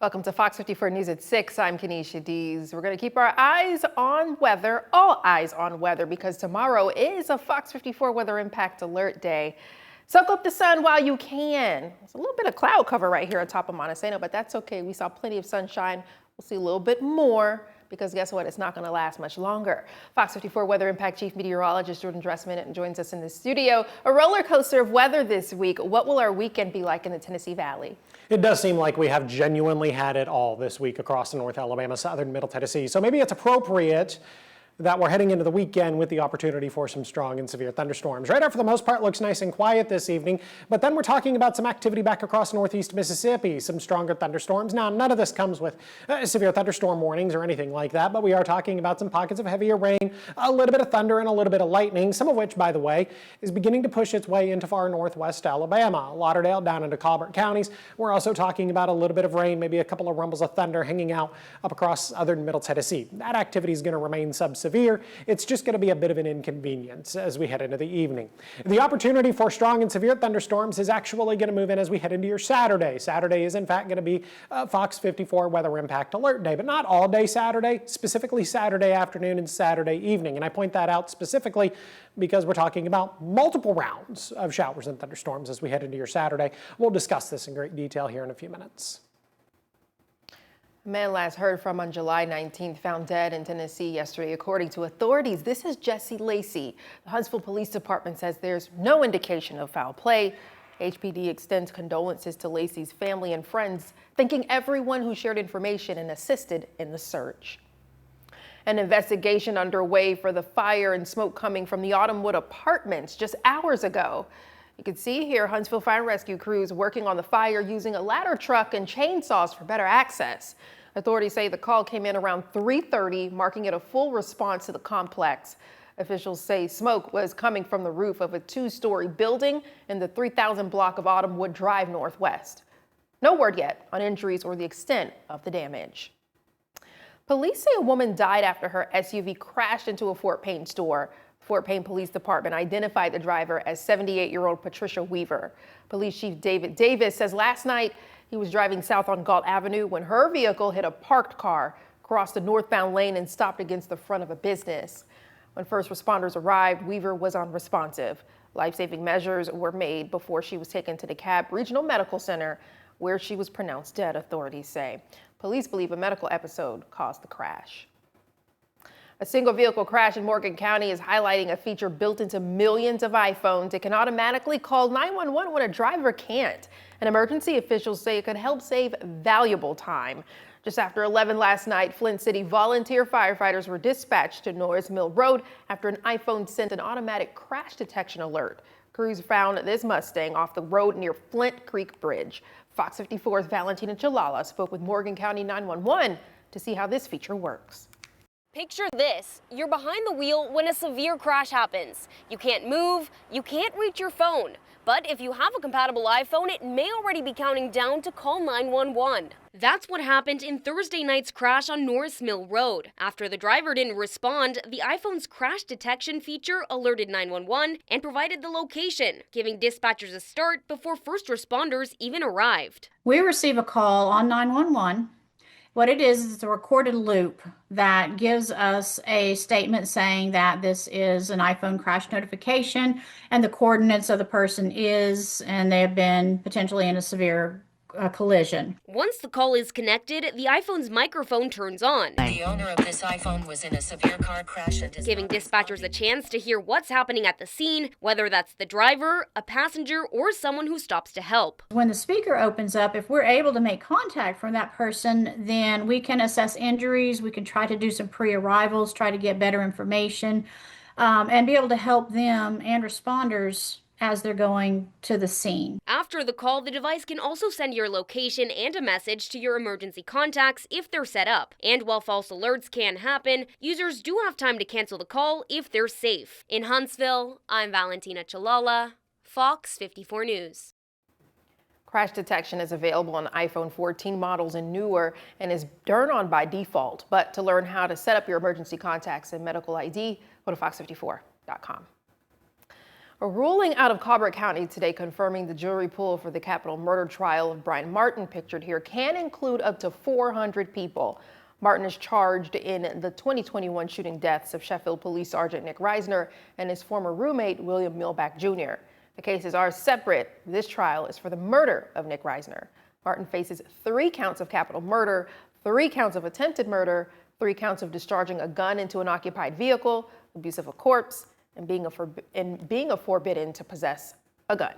Welcome to Fox 54 News at 6. I'm Kenesha Dees. We're going to keep our eyes on weather, all eyes on weather, because tomorrow is a Fox 54 weather impact alert day. Soak up the sun while you can. There's a little bit of cloud cover right here on top of Montesano, but that's okay. We saw plenty of sunshine. We'll see a little bit more because guess what? It's not going to last much longer. Fox 54 Weather Impact Chief Meteorologist Jordan Dressman joins us in the studio. A roller coaster of weather this week. What will our weekend be like in the Tennessee Valley? It does seem like we have genuinely had it all this week across North Alabama, southern Middle Tennessee. So maybe it's appropriate that we're heading into the weekend with the opportunity for some strong and severe thunderstorms. Radar for the most part looks nice and quiet this evening, but then we're talking about some activity back across northeast Mississippi, some stronger thunderstorms. Now, none of this comes with severe thunderstorm warnings or anything like that, but we are talking about some pockets of heavier rain, a little bit of thunder and a little bit of lightning, some of which, by the way, is beginning to push its way into far northwest Alabama, Lauderdale down into Colbert counties. We're also talking about a little bit of rain, maybe a couple of rumbles of thunder hanging out up across southern Middle Tennessee. That activity is going to remain severe. It's just going to be a bit of an inconvenience as we head into the evening. The opportunity for strong and severe thunderstorms is actually going to move in as we head into your Saturday. Saturday is in fact going to be Fox 54 weather impact alert day, but not all day Saturday, specifically Saturday afternoon and Saturday evening. And I point that out specifically because we're talking about multiple rounds of showers and thunderstorms as we head into your Saturday. We'll discuss this in great detail here in a few minutes. A man last heard from on July 19th found dead in Tennessee yesterday, according to authorities. This is Jesse Lacey. The Huntsville Police Department says there's no indication of foul play. HPD extends condolences to Lacey's family and friends, thanking everyone who shared information and assisted in the search. An investigation underway for the fire and smoke coming from the Autumnwood Apartments just hours ago. You can see here Huntsville Fire and Rescue crews working on the fire using a ladder truck and chainsaws for better access. Authorities say the call came in around 3:30, marking it a full response to the complex. Officials say smoke was coming from the roof of a two-story building in the 3000 block of Autumnwood Drive Northwest. No word yet on injuries or the extent of the damage. Police say a woman died after her SUV crashed into a Fort Payne store. Fort Payne Police Department identified the driver as 78-year-old Patricia Weaver. Police Chief David Davis says last night he was driving south on Galt Avenue when her vehicle hit a parked car, crossed a northbound lane, and stopped against the front of a business. When first responders arrived, Weaver was unresponsive. Life-saving measures were made before she was taken to the DeKalb Regional Medical Center, where she was pronounced dead, authorities say. Police believe a medical episode caused the crash. A single vehicle crash in Morgan County is highlighting a feature built into millions of iPhones. It can automatically call 911 when a driver can't. And emergency officials say it could help save valuable time. Just after 11 last night, Flint City volunteer firefighters were dispatched to Norris Mill Road after an iPhone sent an automatic crash detection alert. Crews found this Mustang off the road near Flint Creek Bridge. Fox 54's Valentina Chalala spoke with Morgan County 911 to see how this feature works. Picture this, you're behind the wheel when a severe crash happens. You can't move, you can't reach your phone. But if you have a compatible iPhone, it may already be counting down to call 911. That's what happened in Thursday night's crash on Norris Mill Road. After the driver didn't respond, the iPhone's crash detection feature alerted 911 and provided the location, giving dispatchers a start before first responders even arrived. We receive a call on 911. What it is it's a recorded loop that gives us a statement saying that this is an iPhone crash notification and the coordinates of the person and they have been potentially in a severe collision. Once the call is connected, the iPhone's microphone turns on. The owner of this iPhone was in a severe car crash and is giving dispatchers a chance to hear what's happening at the scene, whether that's the driver, a passenger, or someone who stops to help. When the speaker opens up, if we're able to make contact from that person, then we can assess injuries, we can try to do some pre-arrivals, try to get better information, and be able to help them and responders as they're going to the scene. After the call, the device can also send your location and a message to your emergency contacts if they're set up. And while false alerts can happen, users do have time to cancel the call if they're safe. In Huntsville, I'm Valentina Chalala, Fox 54 News. Crash detection is available on iPhone 14 models and newer and is turned on by default. But to learn how to set up your emergency contacts and medical ID, go to fox54.com. A ruling out of Colbert County today confirming the jury pool for the capital murder trial of Brian Martin, pictured here, can include up to 400 people. Martin is charged in the 2021 shooting deaths of Sheffield Police Sergeant Nick Reisner and his former roommate, William Milback Jr. The cases are separate. This trial is for the murder of Nick Reisner. Martin faces 3 counts of capital murder, 3 counts of attempted murder, 3 counts of discharging a gun into an occupied vehicle, abuse of a corpse, and being forbidden to possess a gun.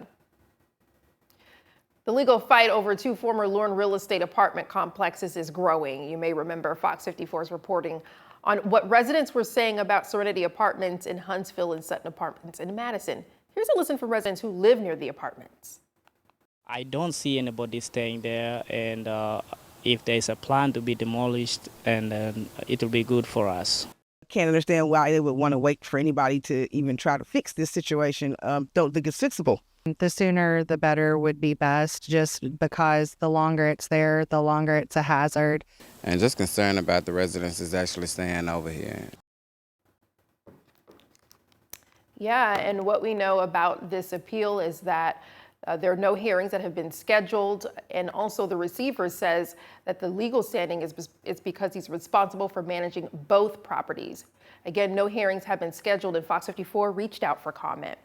The legal fight over 2 former Lorne real estate apartment complexes is growing. You may remember FOX54's reporting on what residents were saying about Serenity Apartments in Huntsville and Sutton Apartments in Madison. Here's a listen from residents who live near the apartments. I don't see anybody staying there, and if there's a plan to be demolished, and it will be good for us. Can't understand why they would want to wait for anybody to even try to fix this situation. Don't think it's fixable. The sooner the better would be best, just because the longer it's there, the longer it's a hazard. And just concerned about the residents is actually staying over here. Yeah, and what we know about this appeal is that there are no hearings that have been scheduled, and also the receiver says that the legal standing is because he's responsible for managing both properties. Again, no hearings have been scheduled, and FOX54 reached out for comment.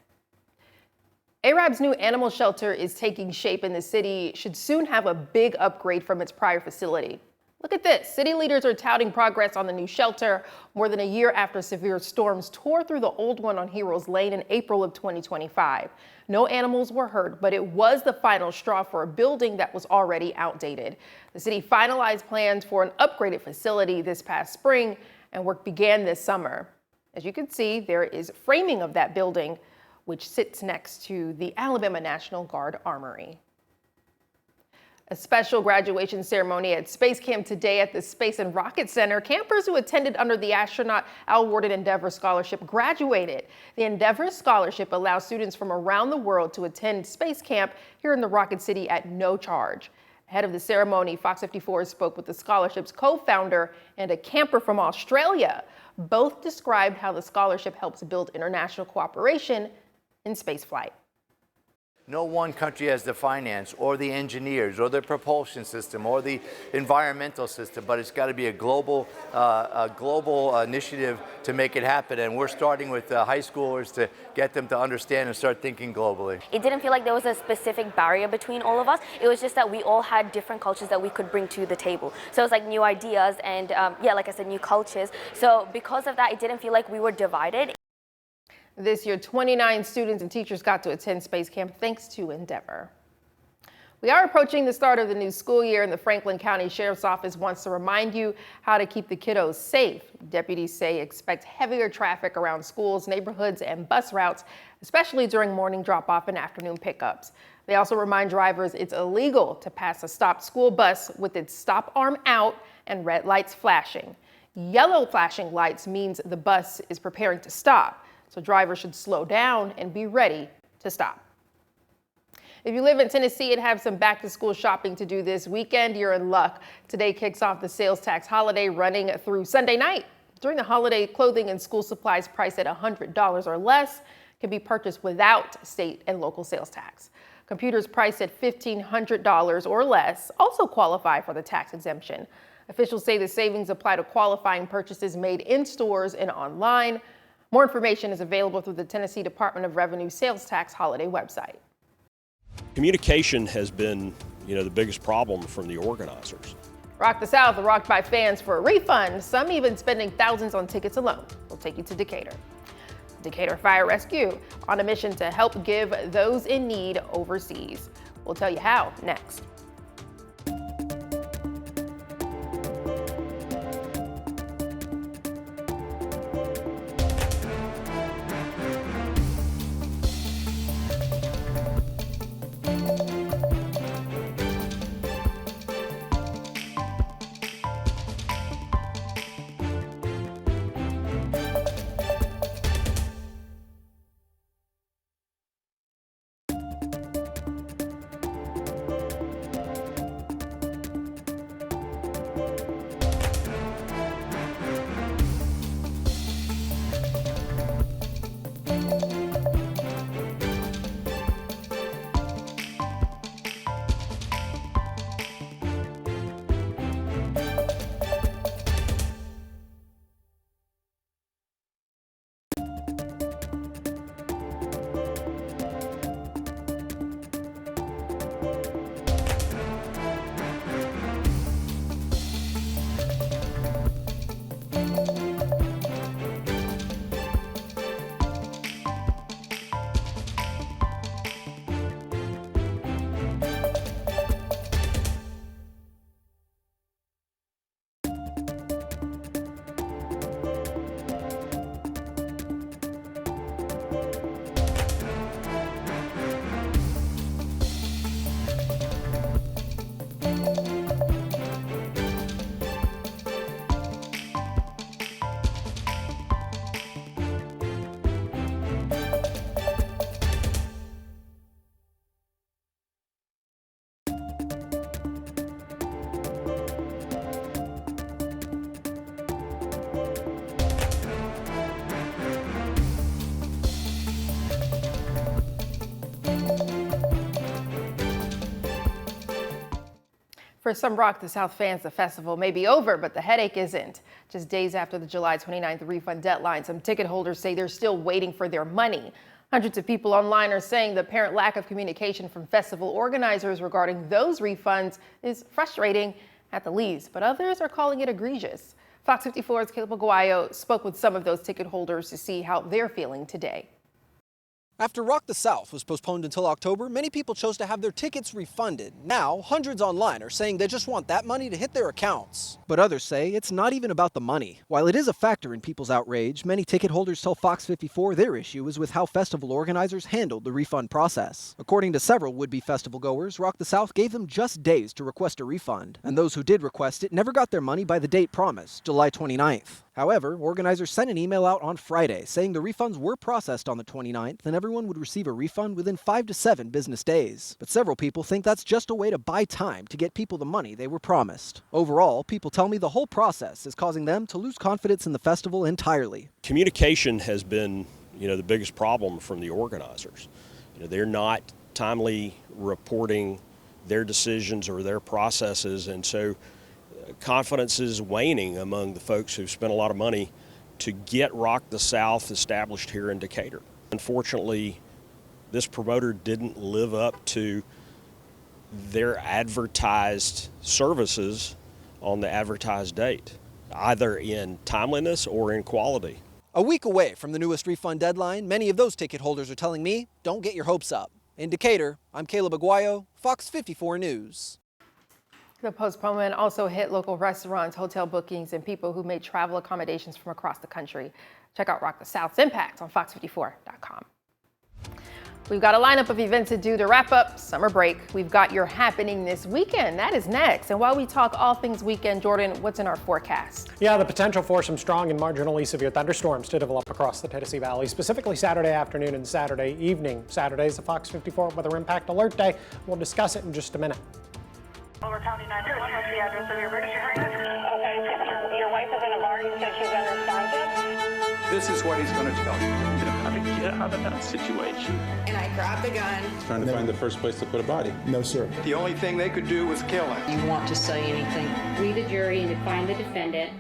Arab's new animal shelter is taking shape in the city, should soon have a big upgrade from its prior facility. Look at this. City leaders are touting progress on the new shelter more than a year after severe storms tore through the old one on Heroes Lane in April of 2025. No animals were hurt, but it was the final straw for a building that was already outdated. The city finalized plans for an upgraded facility this past spring, and work began this summer. As you can see, there is framing of that building, which sits next to the Alabama National Guard Armory. A special graduation ceremony at Space Camp today at the Space and Rocket Center. Campers who attended under the astronaut Al Worden Endeavor Scholarship graduated. The Endeavor Scholarship allows students from around the world to attend Space Camp here in the Rocket City at no charge. Ahead of the ceremony, FOX54 spoke with the scholarship's co-founder and a camper from Australia. Both described how the scholarship helps build international cooperation in spaceflight. No one country has the finance or the engineers or the propulsion system or the environmental system, but it's got to be a global initiative to make it happen. And we're starting with high schoolers to get them to understand and start thinking globally. It didn't feel like there was a specific barrier between all of us. It was just that we all had different cultures that we could bring to the table. So it was like new ideas and, yeah, like I said, new cultures. So because of that, it didn't feel like we were divided. This year, 29 students and teachers got to attend Space Camp thanks to Endeavor. We are approaching the start of the new school year, and the Franklin County Sheriff's Office wants to remind you how to keep the kiddos safe. Deputies say expect heavier traffic around schools, neighborhoods, and bus routes, especially during morning drop-off and afternoon pickups. They also remind drivers it's illegal to pass a stopped school bus with its stop arm out and red lights flashing. Yellow flashing lights means the bus is preparing to stop. So drivers should slow down and be ready to stop. If you live in Tennessee and have some back to school shopping to do this weekend, you're in luck. Today kicks off the sales tax holiday running through Sunday night. During the holiday, clothing and school supplies priced at $100 or less can be purchased without state and local sales tax. Computers priced at $1,500 or less also qualify for the tax exemption. Officials say the savings apply to qualifying purchases made in stores and online. More information is available through the Tennessee Department of Revenue sales tax holiday website. Communication has been, the biggest problem from the organizers. Rock the South, rocked by fans for a refund, some even spending thousands on tickets alone. We'll take you to Decatur. Decatur Fire Rescue on a mission to help give those in need overseas. We'll tell you how next. For some Rock the South fans, the festival may be over, but the headache isn't. Just days after the July 29th refund deadline, some ticket holders say they're still waiting for their money. Hundreds of people online are saying the apparent lack of communication from festival organizers regarding those refunds is frustrating at the least, but others are calling it egregious. Fox 54's Caleb Aguayo spoke with some of those ticket holders to see how they're feeling today. After Rock the South was postponed until October, many people chose to have their tickets refunded. Now, hundreds online are saying they just want that money to hit their accounts. But others say it's not even about the money. While it is a factor in people's outrage, many ticket holders tell Fox 54 their issue is with how festival organizers handled the refund process. According to several would-be festival goers, Rock the South gave them just days to request a refund. And those who did request it never got their money by the date promised, July 29th. However, organizers sent an email out on Friday saying the refunds were processed on the 29th and everyone would receive a refund within 5 to 7 business days. But several people think that's just a way to buy time to get people the money they were promised. Overall, people tell me the whole process is causing them to lose confidence in the festival entirely. Communication has been, the biggest problem from the organizers. They're not timely reporting their decisions or their processes, and so confidence is waning among the folks who've spent a lot of money to get Rock the South established here in Decatur. Unfortunately, this promoter didn't live up to their advertised services on the advertised date, either in timeliness or in quality. A week away from the newest refund deadline, many of those ticket holders are telling me, don't get your hopes up. In Decatur, I'm Caleb Aguayo, Fox 54 News. The postponement also hit local restaurants, hotel bookings, and people who made travel accommodations from across the country. Check out Rock the South's impact on fox54.com. We've got a lineup of events to do to wrap up summer break. We've got your happening this weekend. That is next. And while we talk all things weekend, Jordan, what's in our forecast? Yeah, the potential for some strong and marginally severe thunderstorms to develop across the Tennessee Valley, specifically Saturday afternoon and Saturday evening. Saturday is the Fox 54 Weather Impact Alert Day. We'll discuss it in just a minute. Over County 911, what's the address of your emergency? Okay, your wife is in a bar. You said she's unresponsive. This is what he's going to tell you. You know how to get out of that situation. And I grabbed the gun. Trying to find the first place to put a body. No, sir. The only thing they could do was kill him. You want to say anything? We, the jury, and to find the defendant.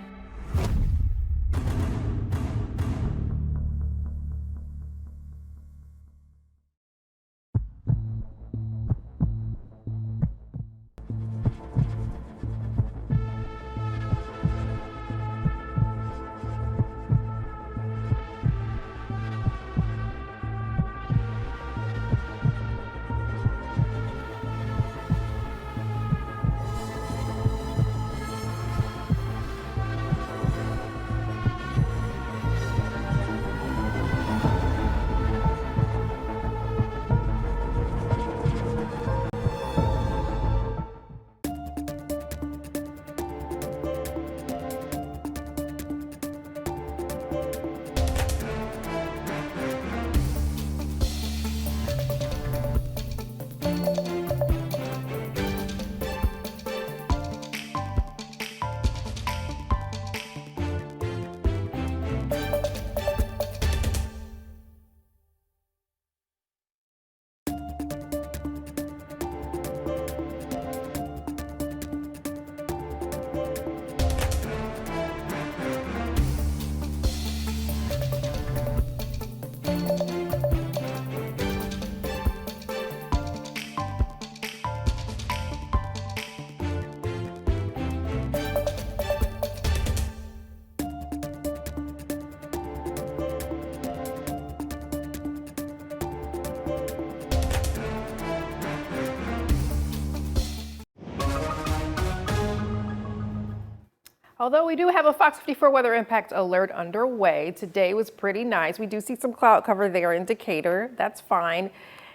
Although we do have a Fox 54 weather impact alert underway, today was pretty nice. We do see some cloud cover there in Decatur. That's fine.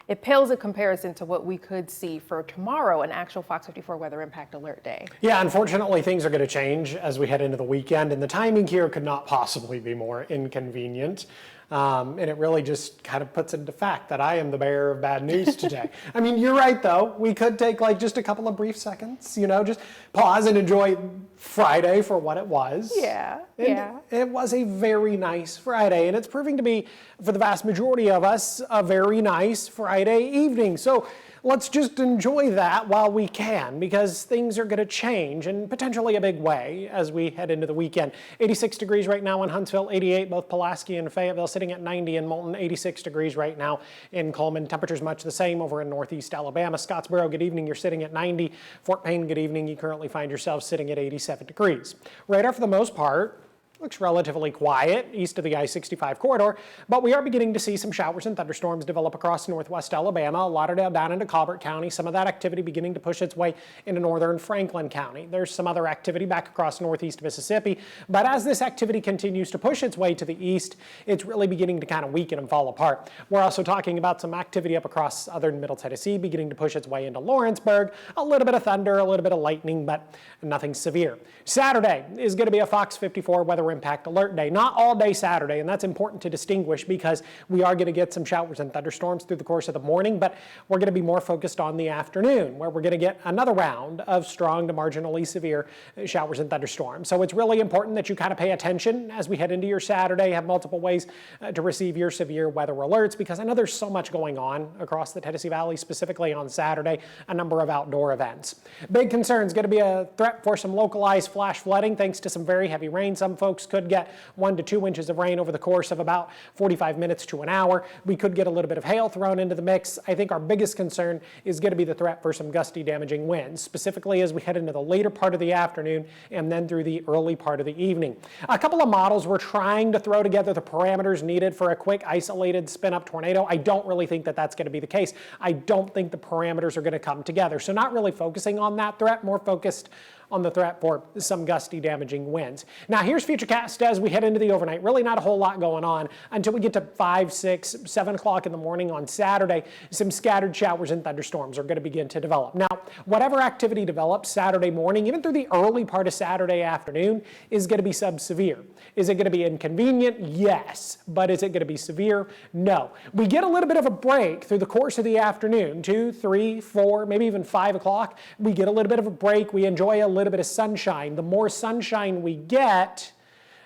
It pales in comparison to what we could see for tomorrow, an actual Fox 54 weather impact alert day. Yeah, unfortunately, things are going to change as we head into the weekend, and the timing here could not possibly be more inconvenient. And it really just kind of puts into fact that I am the bearer of bad news today. I mean, you're right, though. We could take just a couple of brief seconds, just pause and enjoy Friday for what it was. Yeah, and it was a very nice Friday, and it's proving to be, for the vast majority of us, a very nice Friday evening. So let's just enjoy that while we can, because things are going to change in potentially a big way as we head into the weekend. 86 degrees right now in Huntsville, 88 both Pulaski and Fayetteville, sitting at 90 in Moulton, 86 degrees right now in Coleman. Temperatures much the same over in northeast Alabama. Scottsboro, good evening, you're sitting at 90. Fort Payne, good evening, you currently find yourself sitting at 87 degrees. Radar for the most part looks relatively quiet east of the I-65 corridor, but we are beginning to see some showers and thunderstorms develop across northwest Alabama, Lauderdale down into Colbert County, some of that activity beginning to push its way into northern Franklin County. There's some other activity back across northeast Mississippi, but as this activity continues to push its way to the east, it's really beginning to kind of weaken and fall apart. We're also talking about some activity up across southern Middle Tennessee beginning to push its way into Lawrenceburg, a little bit of thunder, a little bit of lightning, but nothing severe. Saturday is going to be a FOX54 weather impact alert day. Not all day Saturday, and that's important to distinguish because we are going to get some showers and thunderstorms through the course of the morning, but we're going to be more focused on the afternoon, where we're going to get another round of strong to marginally severe showers and thunderstorms. So it's really important that you kind of pay attention as we head into your Saturday, have multiple ways to receive your severe weather alerts, because I know there's so much going on across the Tennessee Valley, specifically on Saturday, a number of outdoor events. Big concern is going to be a threat for some localized flash flooding thanks to some very heavy rain. Some folks could get 1 to 2 inches of rain over the course of about 45 minutes to an hour. We could get a little bit of hail thrown into the mix. I think our biggest concern is going to be the threat for some gusty, damaging winds, specifically as we head into the later part of the afternoon and then through the early part of the evening. A couple of models were trying to throw together the parameters needed for a quick isolated spin-up tornado. I don't really think that that's going to be the case. I don't think the parameters are going to come together. So not really focusing on that threat, more focused on the threat for some gusty, damaging winds. Now here's Futurecast as we head into the overnight. Really not a whole lot going on until we get to 5, 6, 7 o'clock in the morning on Saturday. Some scattered showers and thunderstorms are going to begin to develop. Now, whatever activity develops Saturday morning, even through the early part of Saturday afternoon, is going to be sub-severe. Is it going to be inconvenient? Yes. But is it going to be severe? No. We get a little bit of a break through the course of the afternoon, 2, 3, 4, maybe even 5 o'clock. We get a little bit of a break. We enjoy a little bit of sunshine. The more sunshine we get,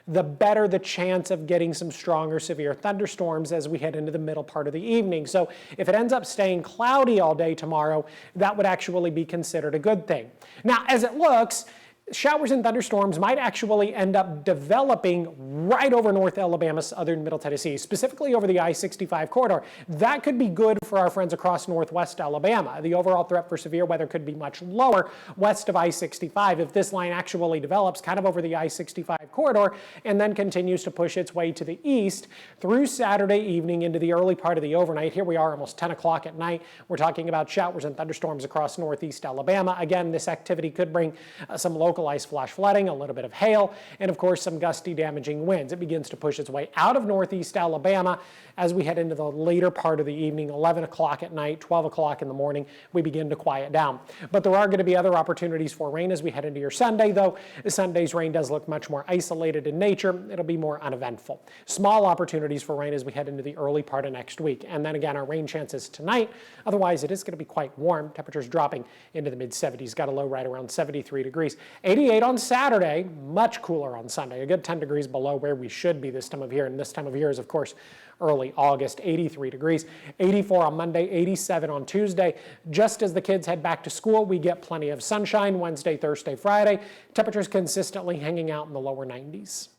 the better the chance of getting some stronger severe thunderstorms as we head into the middle part of the evening. So if it ends up staying cloudy all day tomorrow, that would actually be considered a good thing. Now, as it looks, showers and thunderstorms might actually end up developing right over North Alabama, southern Middle Tennessee, specifically over the I-65 corridor. That could be good for our friends across northwest Alabama. The overall threat for severe weather could be much lower west of I-65 if this line actually develops kind of over the I-65 corridor and then continues to push its way to the east through Saturday evening into the early part of the overnight. Here we are almost 10 o'clock at night. We're talking about showers and thunderstorms across northeast Alabama. Again, this activity could bring some localized flash flooding, a little bit of hail, and of course some gusty, damaging winds. It begins to push its way out of northeast Alabama as we head into the later part of the evening, 11 o'clock at night, 12 o'clock in the morning, we begin to quiet down. But there are going to be other opportunities for rain as we head into your Sunday, though. Sunday's rain does look much more isolated in nature. It'll be more uneventful. Small opportunities for rain as we head into the early part of next week. And then again, our rain chances tonight. Otherwise, it is going to be quite warm. Temperatures dropping into the mid-70s. Got a low right around 73 degrees. 88 on Saturday, much cooler on Sunday. A good 10 degrees below where we should be this time of year. And this time of year is, of course, early August, 83 degrees, 84 on Monday, 87 on Tuesday. Just as the kids head back to school, we get plenty of sunshine Wednesday, Thursday, Friday. Temperatures consistently hanging out in the lower 90s.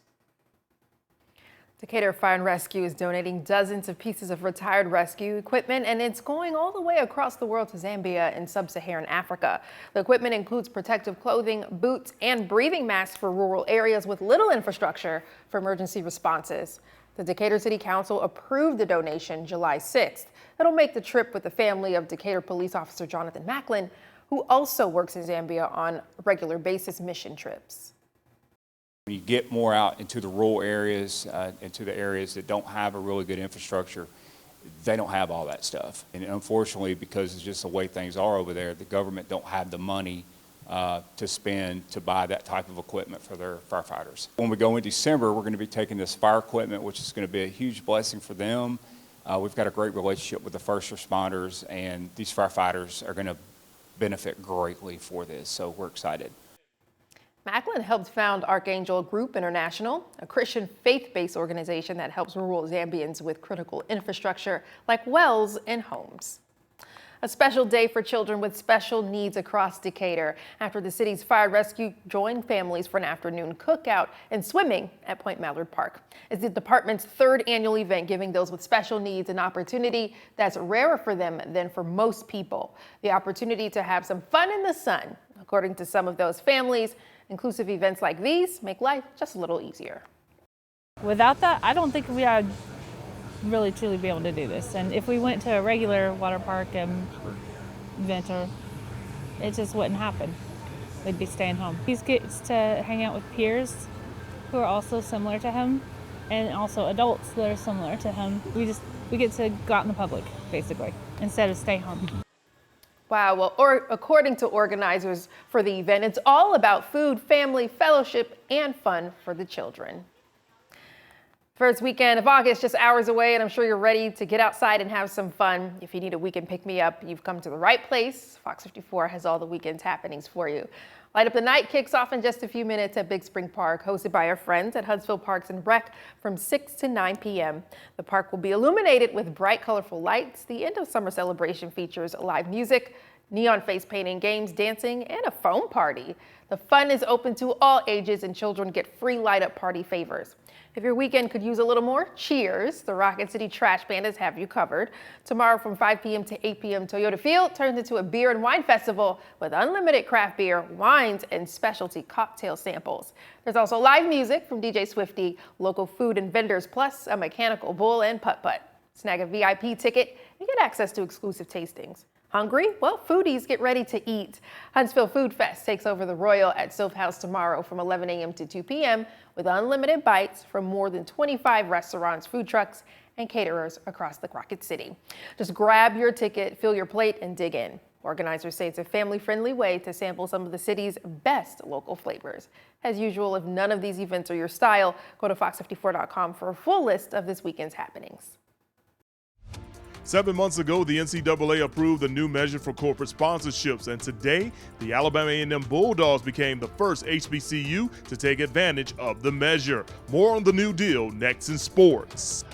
Decatur Fire and Rescue is donating dozens of pieces of retired rescue equipment, and it's going all the way across the world to Zambia and sub-Saharan Africa. The equipment includes protective clothing, boots, and breathing masks for rural areas with little infrastructure for emergency responses. The Decatur City Council approved the donation July 6th. It'll make the trip with the family of Decatur Police Officer Jonathan Macklin, who also works in Zambia on a regular basis mission trips. When you get more out into the rural areas, into the areas that don't have a really good infrastructure, they don't have all that stuff. And unfortunately, because it's just the way things are over there, the government don't have the money to spend to buy that type of equipment for their firefighters. When we go in December, we're going to be taking this fire equipment, which is going to be a huge blessing for them. We've got a great relationship with the first responders, and these firefighters are going to benefit greatly for this, so we're excited. Macklin helped found Archangel Group International, a Christian faith-based organization that helps rural Zambians with critical infrastructure like wells and homes. A special day for children with special needs across Decatur after the city's fire rescue joined families for an afternoon cookout and swimming at Point Mallard Park. It's the department's third annual event, giving those with special needs an opportunity that's rarer for them than for most people. The opportunity to have some fun in the sun. According to some of those families, inclusive events like these make life just a little easier. Without that, I don't think we would really truly be able to do this. And if we went to a regular water park event, it just wouldn't happen. We'd be staying home. He gets to hang out with peers who are also similar to him, and also adults that are similar to him. We get to go out in the public, basically, instead of stay home. Wow, well, according to organizers for the event, it's all about food, family, fellowship, and fun for the children. First weekend of August, just hours away, and I'm sure you're ready to get outside and have some fun. If you need a weekend pick-me-up, you've come to the right place. Fox 54 has all the weekend's happenings for you. Light Up the Night kicks off in just a few minutes at Big Spring Park, hosted by our friends at Huntsville Parks and Rec from 6 to 9 p.m. The park will be illuminated with bright, colorful lights. The end of summer celebration features live music, neon face painting, games, dancing, and a foam party. The fun is open to all ages, and children get free Light Up party favors. If your weekend could use a little more cheers, the Rocket City Trash Bandits have you covered. Tomorrow from 5 p.m. to 8 p.m., Toyota Field turns into a beer and wine festival with unlimited craft beer, wines, and specialty cocktail samples. There's also live music from DJ Swifty, local food and vendors, plus a mechanical bull and putt-putt. Snag a VIP ticket and get access to exclusive tastings. Hungry? Well, foodies, get ready to eat. Huntsville Food Fest takes over the Royal at Soph House tomorrow from 11 a.m. to 2 p.m. with unlimited bites from more than 25 restaurants, food trucks, and caterers across the Rocket City. Just grab your ticket, fill your plate, and dig in. Organizers say it's a family-friendly way to sample some of the city's best local flavors. As usual, if none of these events are your style, go to fox54.com for a full list of this weekend's happenings. 7 months ago, the NCAA approved a new measure for corporate sponsorships, and today, the Alabama A&M Bulldogs became the first HBCU to take advantage of the measure. More on the new deal next in sports.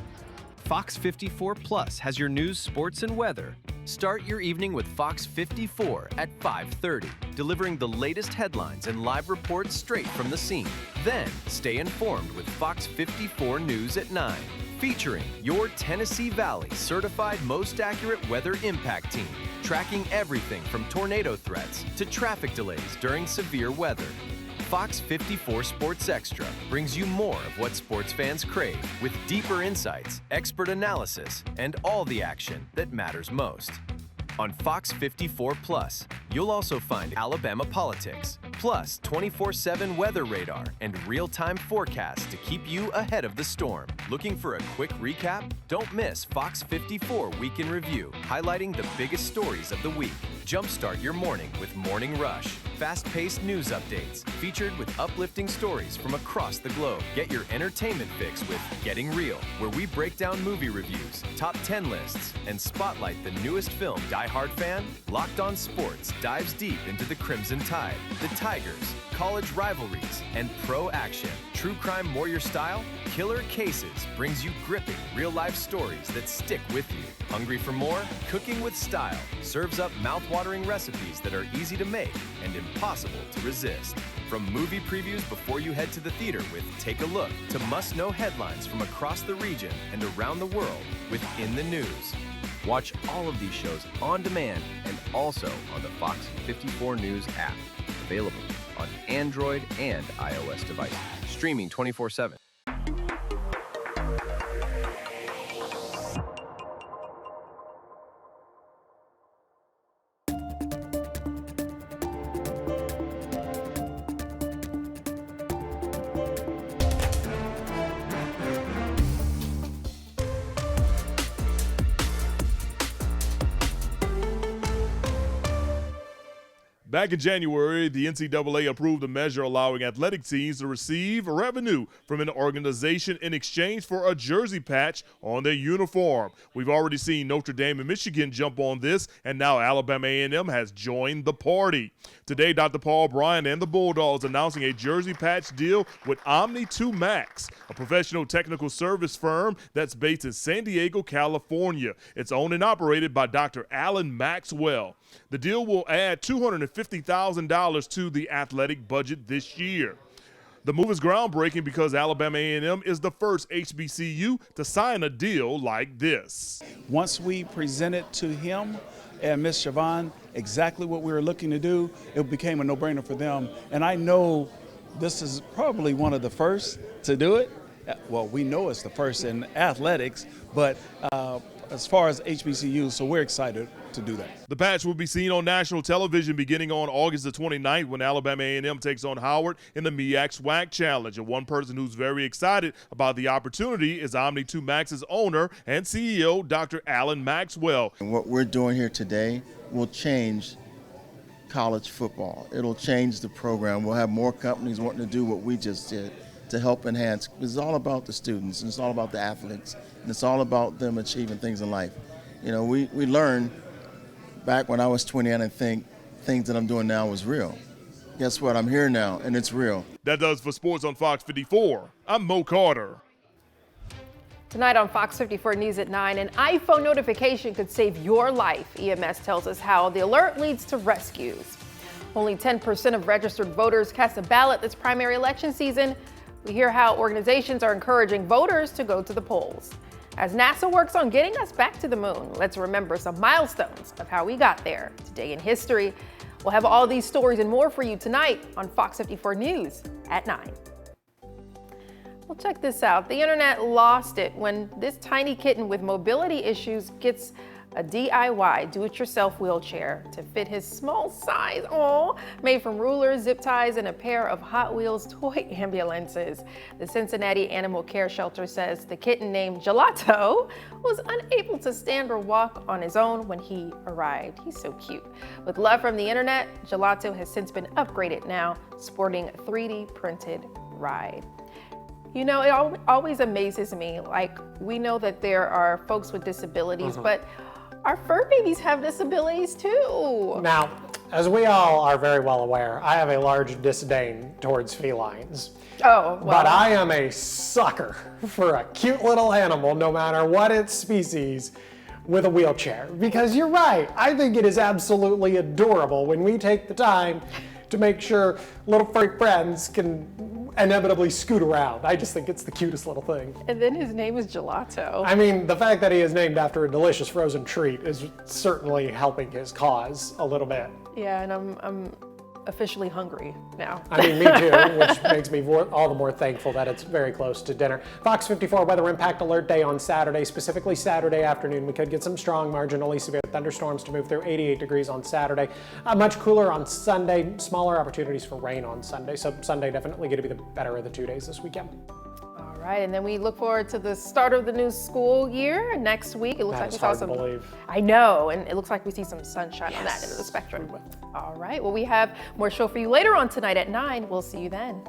Fox 54 Plus has your news, sports, and weather. Start your evening with Fox 54 at 5:30, delivering the latest headlines and live reports straight from the scene. Then, stay informed with Fox 54 News at 9. Featuring your Tennessee Valley certified most accurate weather impact team, tracking everything from tornado threats to traffic delays during severe weather. Fox 54 Sports Extra brings you more of what sports fans crave, with deeper insights, expert analysis, and all the action that matters most. On Fox 54 Plus, you'll also find Alabama politics, plus 24/7 weather radar and real-time forecasts to keep you ahead of the storm. Looking for a quick recap? Don't miss Fox 54 Week in Review, highlighting the biggest stories of the week. Jumpstart your morning with Morning Rush. Fast-paced news updates featured with uplifting stories from across the globe. Get your entertainment fix with Getting Real, where we break down movie reviews, top 10 lists, and spotlight the newest film. Die Hard fan? Locked On Sports dives deep into the Crimson Tide, the Tigers, college rivalries, and pro action. True Crime Warrior Style? Killer Cases brings you gripping real-life stories that stick with you. Hungry for more? Cooking with Style serves up mouth-watering recipes that are easy to make and impossible to resist. From movie previews before you head to the theater with Take a Look to must-know headlines from across the region and around the world with In the News. Watch all of these shows on demand and also on the Fox 54 News app. Available on Android and iOS devices. Streaming 24/7. Back in January, the NCAA approved a measure allowing athletic teams to receive revenue from an organization in exchange for a jersey patch on their uniform. We've already seen Notre Dame and Michigan jump on this, and now Alabama A&M has joined the party. Today, Dr. Paul Bryant and the Bulldogs announcing a jersey patch deal with Omni2 Max, a professional technical service firm that's based in San Diego, California. It's owned and operated by Dr. Alan Maxwell. The deal will add $250,000 to the athletic budget this year. The move is groundbreaking because Alabama A&M is the first HBCU to sign a deal like this. Once we presented to him and Ms. Siobhan exactly what we were looking to do, it became a no-brainer for them. And I know this is probably one of the first to do it. Well, we know it's the first in athletics, but as far as HBCUs, so we're excited to do that. The patch will be seen on national television beginning on August the 29th when Alabama A&M takes on Howard in the MEAC SWAC Challenge. And one person who's very excited about the opportunity is Omni2 Max's owner and CEO, Dr. Alan Maxwell. And what we're doing here today will change college football. It'll change the program. We'll have more companies wanting to do what we just did to help enhance. It's all about the students, and it's all about the athletes, and it's all about them achieving things in life. You know, we learned back when I was 20, I didn't think things that I'm doing now was real. Guess what? I'm here now, and it's real. That does for sports on Fox 54. I'm Mo Carter. Tonight on Fox 54 News at 9, an iPhone notification could save your life. EMS tells us how the alert leads to rescues. Only 10% of registered voters cast a ballot this primary election season. We hear how organizations are encouraging voters to go to the polls. As NASA works on getting us back to the moon, let's remember some milestones of how we got there. Today in history, we'll have all these stories and more for you tonight on Fox 54 News at 9. Well, check this out. The internet lost it when this tiny kitten with mobility issues gets a DIY do-it-yourself wheelchair to fit his small size. Oh, made from rulers, zip ties, and a pair of Hot Wheels toy ambulances. The Cincinnati Animal Care Shelter says the kitten named Gelato was unable to stand or walk on his own when he arrived. He's so cute. With love from the internet, Gelato has since been upgraded now, sporting a 3D printed ride. You know, it always amazes me. Like, we know that there are folks with disabilities, but our fur babies have disabilities too. Now, as we all are very well aware, I have a large disdain towards felines. Oh, well. But I am a sucker for a cute little animal, no matter what its species, with a wheelchair. Because you're right, I think it is absolutely adorable when we take the time to make sure little furry friends can inevitably scoot around. I just think it's the cutest little thing. And then his name is Gelato. I mean, the fact that he is named after a delicious frozen treat is certainly helping his cause a little bit. Yeah, and I'm officially hungry now. I mean, me too, which makes me all the more thankful that it's very close to dinner. Fox 54 weather impact alert day on Saturday, specifically Saturday afternoon. We could get some strong, marginally severe thunderstorms to move through. 88 degrees on Saturday. Much cooler on Sunday, smaller opportunities for rain on Sunday. So Sunday definitely going to be the better of the 2 days this weekend. All right, and then we look forward to the start of the new school year next week. It looks like we saw some. I know, and it looks like we see some sunshine on that end of the spectrum. All right, well, we have more show for you later on tonight at 9. We'll see you then.